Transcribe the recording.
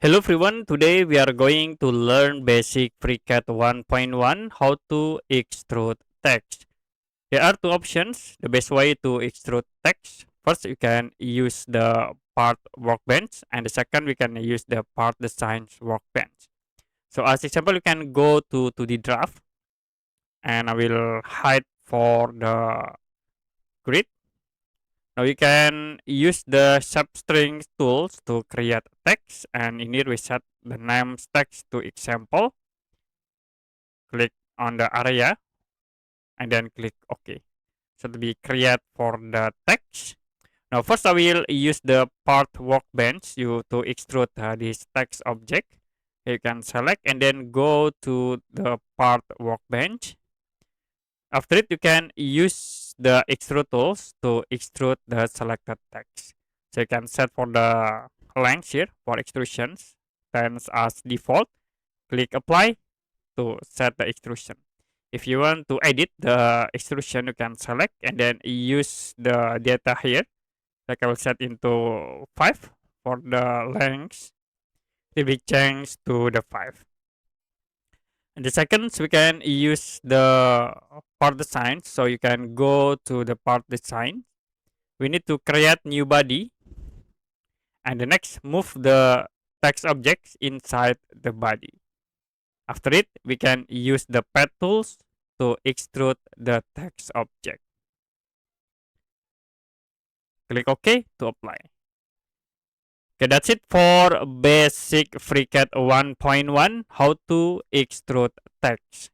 Hello everyone, today we are going to learn basic FreeCAD 1.1 how to extrude text. There are two options, the best way to extrude text. First, you can use the part workbench, and the second, we can use the part design workbench. So as example, you can go to the draft, and I will hide for the grid. Now you can use the substring tools to create text, and in here we set the name text to example. Click on the area and then click OK. So to be create for the text. Now first I will use the part workbench to extrude this text object. You can select and then go to the part workbench. After it, you can use the extrude tools to extrude the selected text. So you can set for the length here for extrusions, then as default, click apply to set the extrusion. If you want to edit the extrusion, you can select and then use the data here. Like I will set into 5 for the length. It will change to the 5. And the seconds, we can use the part design. So you can go to the part design. We need to create new body. And the next, move the text objects inside the body. After it, we can use the pad tools to extrude the text object. Click OK to apply. Okay, that's it for basic FreeCAD 1.1 how to extrude text.